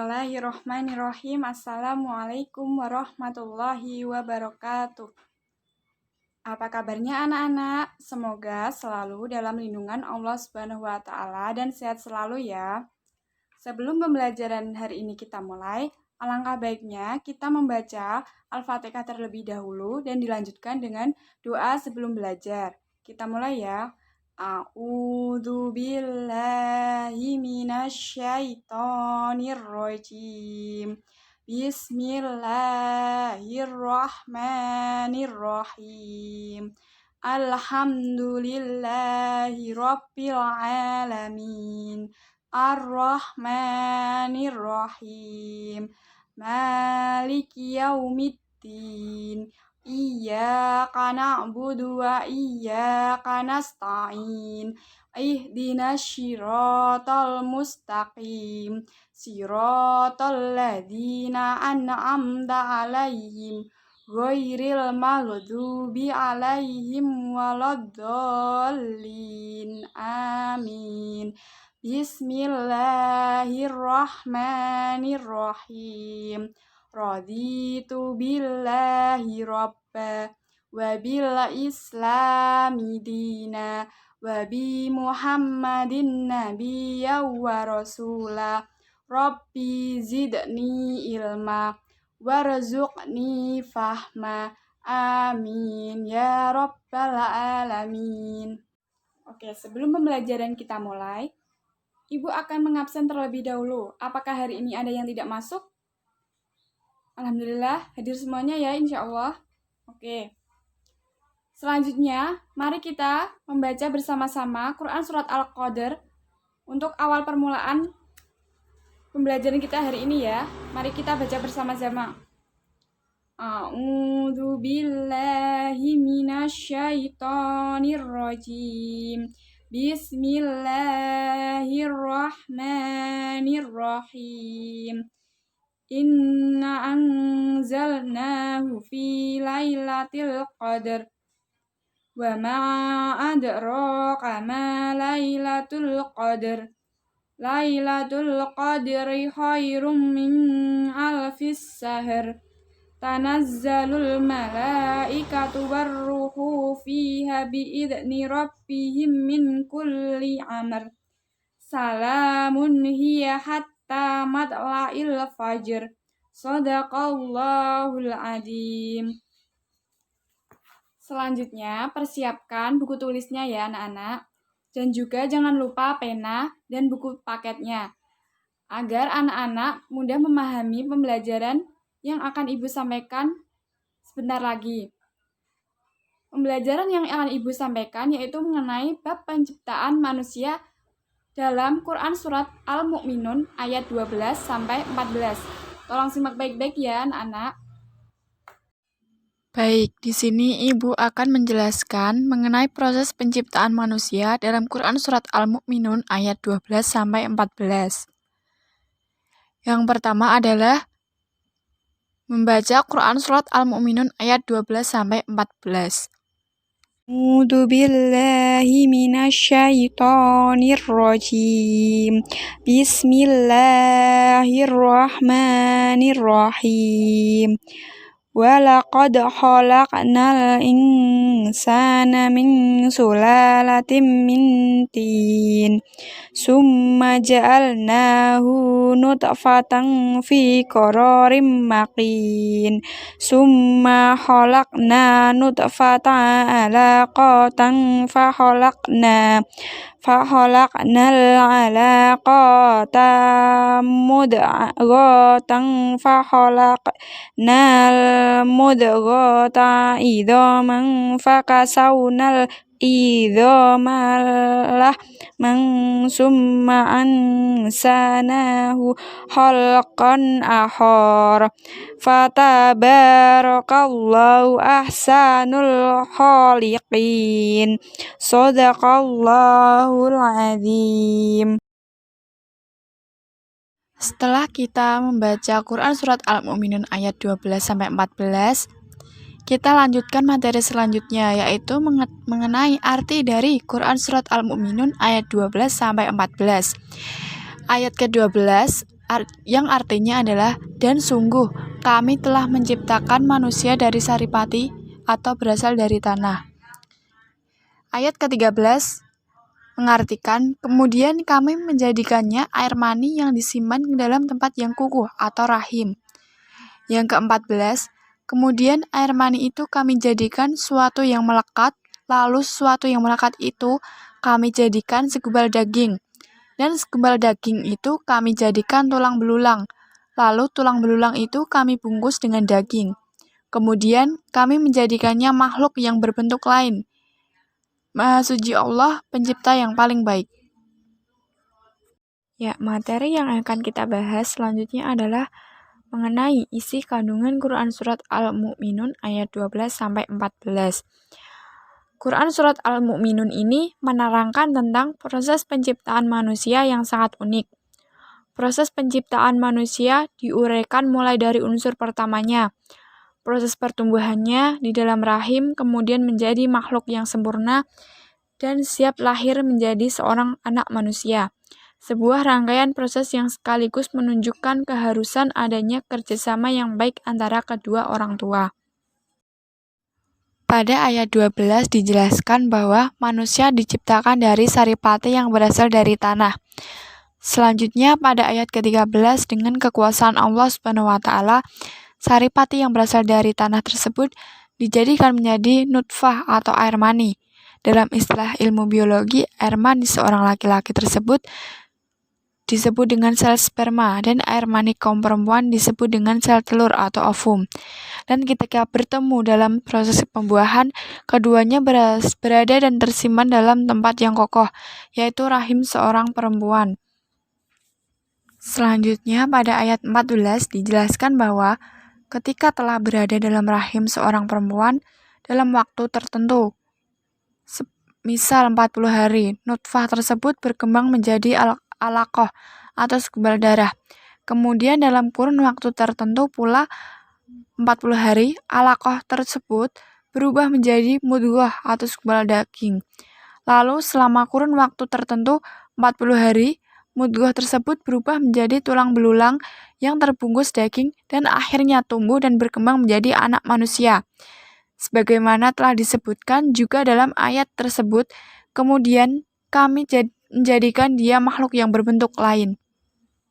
Bismillahirrohmanirrohim. Assalamualaikum warahmatullahi wabarakatuh. Apa kabarnya anak-anak? Semoga selalu dalam lindungan Allah Subhanahu wa Ta'ala dan sehat selalu ya. Sebelum pembelajaran hari ini kita mulai, alangkah baiknya kita membaca Al-Fatihah terlebih dahulu dan dilanjutkan dengan doa sebelum belajar. Kita mulai ya. A'udzu billahi minasyaitonir rajim. Bismillahirrahmanirrahim. Alhamdulillahi rabbil alamin. Ar-Rahmanir-Rahim. Maliki yaumiddin. Iyyaka na'budu wa iyyaka nasta'in. Ihdinas siratal mustaqim. Siratal ladzina an'amta 'alaihim ghairil maghdubi 'alaihim waladdallin. Amin. Bismillahirrahmanirrahim. Raditu billahi rabba wa bil islami dina wa bi muhammadin nabiyya wa rasula. Rabbi zidni ilma warzuqni fahma. Amin ya rabbal alamin. Oke, sebelum pembelajaran kita mulai, Ibu akan mengabsen terlebih dahulu. Apakah hari ini ada yang tidak masuk? Alhamdulillah, hadir semuanya ya, insya Allah. Oke. Selanjutnya, mari kita membaca bersama-sama Quran Surat Al-Qadr untuk awal permulaan pembelajaran kita hari ini ya. Mari kita baca bersama-sama. A'udzu billahi minasyaitonir rajim. Bismillahirrahmanirrahim. Inna anzalnahu fi lailatul qadr. Wa ma adraka ma lailatul qadr. Lailatul qadri khairum min alfis sahr. Tanazzalul malaikatu warruhu fiha biidzni rabbihim min kulli amr. Salamun hiya hatta matla'il fajr. Shadaqallahul adzim. Selanjutnya, persiapkan buku tulisnya ya anak-anak. Dan juga jangan lupa pena dan buku paketnya. Agar anak-anak mudah memahami pembelajaran yang akan Ibu sampaikan sebentar lagi. Pembelajaran yang akan Ibu sampaikan yaitu mengenai bab penciptaan manusia dalam Quran Surat Al-Mu'minun ayat 12-14. Tolong simak baik-baik ya anak-anak. Baik, di sini Ibu akan menjelaskan mengenai proses penciptaan manusia dalam Quran Surat Al-Mu'minun ayat 12-14. Yang pertama adalah membaca Quran Surat Al-Mu'minun ayat 12-14. A'udzu billahi minasyaitonir rajim. Bismillahirrahmanirrahim. Walaqad khalaqnal insana min sulalatin min tin. Summa ja'alnahu nutfatan fi qararin makin. Summa khalaqna nutfatan alaqatan fakhalaqnal alaqata mudghatan fakhalaqnal mudghata idhaman fakasawnal idhama lahman summa ansanahu khalqan akhar. Fatabarakallahu ahsanul khaliqin. Shadaqallahul adzim. Setelah kita membaca Quran Surat Al-Mu'minun ayat 12-14, Kita lanjutkan materi selanjutnya, yaitu mengenai arti dari Quran Surat Al-Mu'minun ayat 12-14. Ayat ke-12 yang artinya adalah, dan sungguh kami telah menciptakan manusia dari saripati atau berasal dari tanah. Ayat ke-13 mengartikan, kemudian kami menjadikannya air mani yang disimpan ke dalam tempat yang kukuh atau rahim. Yang ke-14, kemudian air mani itu kami jadikan suatu yang melekat, lalu suatu yang melekat itu kami jadikan segumpal daging, dan segumpal daging itu kami jadikan tulang belulang, lalu tulang belulang itu kami bungkus dengan daging. Kemudian kami menjadikannya makhluk yang berbentuk lain. Maha suci Allah, pencipta yang paling baik. Ya, materi yang akan kita bahas selanjutnya adalah mengenai isi kandungan Quran Surat Al-Mu'minun ayat 12-14. Quran Surat Al-Mu'minun ini menerangkan tentang proses penciptaan manusia yang sangat unik. Proses penciptaan manusia diuraikan mulai dari unsur pertamanya, proses pertumbuhannya di dalam rahim, kemudian menjadi makhluk yang sempurna dan siap lahir menjadi seorang anak manusia. Sebuah rangkaian proses yang sekaligus menunjukkan keharusan adanya kerjasama yang baik antara kedua orang tua. Pada ayat 12 dijelaskan bahwa manusia diciptakan dari saripati yang berasal dari tanah. Selanjutnya pada ayat ke-13 dengan kekuasaan Allah Subhanahu wa taala, saripati yang berasal dari tanah tersebut dijadikan menjadi nutfah atau air mani. Dalam istilah ilmu biologi, air mani seorang laki-laki tersebut disebut dengan sel sperma dan air mani kaum perempuan disebut dengan sel telur atau ovum. Dan ketika bertemu dalam proses pembuahan, keduanya berada dan tersimpan dalam tempat yang kokoh, yaitu rahim seorang perempuan. Selanjutnya pada ayat 14 dijelaskan bahwa ketika telah berada dalam rahim seorang perempuan dalam waktu tertentu, misal 40 hari, nutfah tersebut berkembang menjadi alaqah atau segumpal darah. Kemudian dalam kurun waktu tertentu pula 40 hari, alaqah tersebut berubah menjadi mudghah atau segumpal daging. Lalu selama kurun waktu tertentu 40 hari, mudghah tersebut berubah menjadi tulang belulang yang terbungkus daging dan akhirnya tumbuh dan berkembang menjadi anak manusia. Sebagaimana telah disebutkan juga dalam ayat tersebut, kemudian kami menjadikan dia makhluk yang berbentuk lain.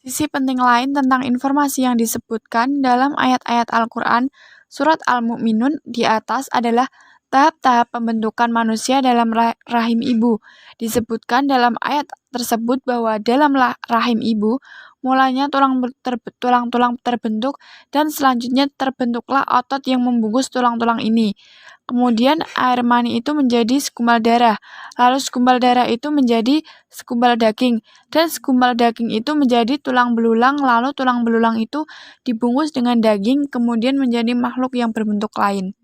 Sisi penting lain tentang informasi yang disebutkan dalam ayat-ayat Al-Quran Surat Al-Mu'minun di atas adalah tahap-tahap pembentukan manusia dalam rahim ibu. Disebutkan dalam ayat tersebut bahwa dalam rahim ibu, mulanya tulang-tulang terbentuk dan selanjutnya terbentuklah otot yang membungkus tulang-tulang ini. Kemudian air mani itu menjadi segumpal darah, lalu segumpal darah itu menjadi segumpal daging, dan segumpal daging itu menjadi tulang belulang, lalu tulang belulang itu dibungkus dengan daging, kemudian menjadi makhluk yang berbentuk lain.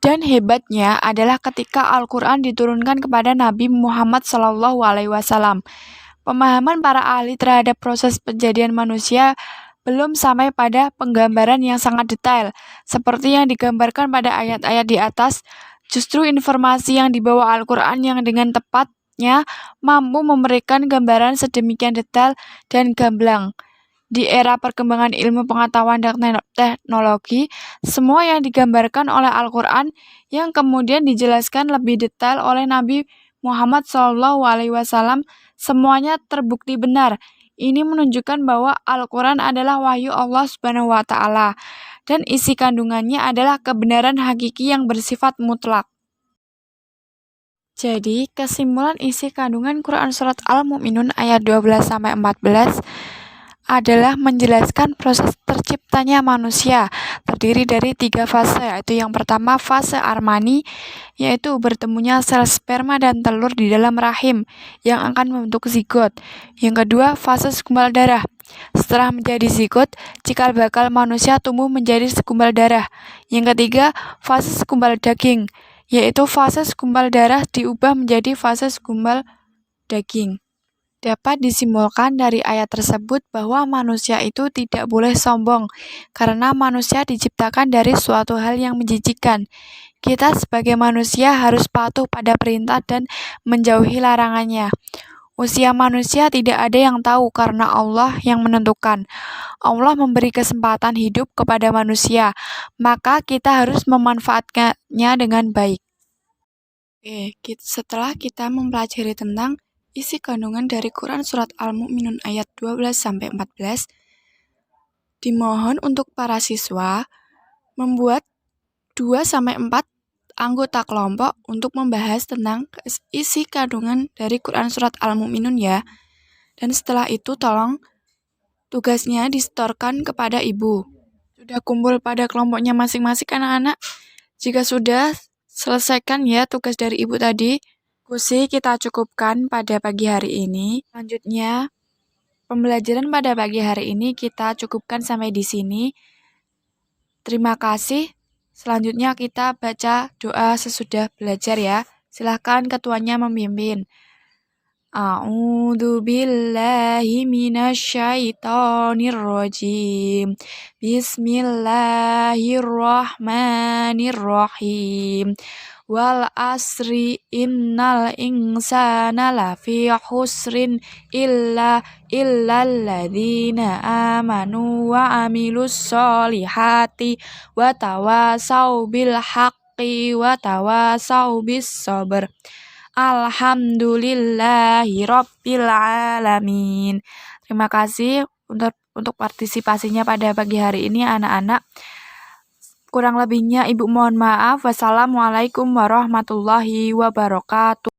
Dan hebatnya adalah ketika Al-Quran diturunkan kepada Nabi Muhammad SAW, pemahaman para ahli terhadap proses kejadian manusia belum sampai pada penggambaran yang sangat detail, seperti yang digambarkan pada ayat-ayat di atas. Justru informasi yang dibawa Al-Quran yang dengan tepatnya mampu memberikan gambaran sedemikian detail dan gamblang. Di era perkembangan ilmu pengetahuan dan teknologi, semua yang digambarkan oleh Al-Quran yang kemudian dijelaskan lebih detail oleh Nabi Muhammad SAW, semuanya terbukti benar. Ini menunjukkan bahwa Al-Quran adalah wahyu Allah Subhanahu wa taala dan isi kandungannya adalah kebenaran hakiki yang bersifat mutlak. Jadi, kesimpulan isi kandungan Quran Surat Al-Mu'minun ayat 12-14 adalah menjelaskan proses terciptanya manusia, terdiri dari 3 fase, yaitu yang pertama fase armani, yaitu bertemunya sel sperma dan telur di dalam rahim yang akan membentuk zigot. Yang kedua fase segumpal darah. Setelah menjadi zigot, cikal bakal manusia tumbuh menjadi segumpal darah. Yang ketiga fase segumpal daging, yaitu fase segumpal darah diubah menjadi fase segumpal daging. Dapat disimpulkan dari ayat tersebut bahwa manusia itu tidak boleh sombong, karena manusia diciptakan dari suatu hal yang menjijikkan. Kita sebagai manusia harus patuh pada perintah dan menjauhi larangannya. Usia manusia tidak ada yang tahu karena Allah yang menentukan. Allah memberi kesempatan hidup kepada manusia, maka kita harus memanfaatkannya dengan baik. Setelah kita mempelajari tentang isi kandungan dari Quran Surat Al-Mu'minun ayat 12-14, dimohon untuk para siswa membuat 2-4 anggota kelompok untuk membahas tentang isi kandungan dari Quran Surat Al-Mu'minun ya. Dan setelah itu tolong tugasnya disetorkan kepada ibu. Sudah kumpul pada kelompoknya masing-masing anak-anak? Jika sudah, selesaikan ya tugas dari ibu tadi. Diskusi kita cukupkan pada pagi hari ini. Selanjutnya, pembelajaran pada pagi hari ini kita cukupkan sampai di sini. Terima kasih. Selanjutnya kita baca doa sesudah belajar ya. Silahkan ketuanya memimpin. A'udzu billahi minasyaitonir rajim. Bismillahirrahmanirrahim. Wal asri innal insana lafi khusrin illa alladzina amanu wa amilus solihati wa tawasau bil haqqi wa tawasau bis sabr. Alhamdulillahi rabbil alamin. Terima kasih untuk partisipasinya pada pagi hari ini anak-anak. Kurang lebihnya Ibu mohon maaf. Wassalamualaikum warahmatullahi wabarakatuh.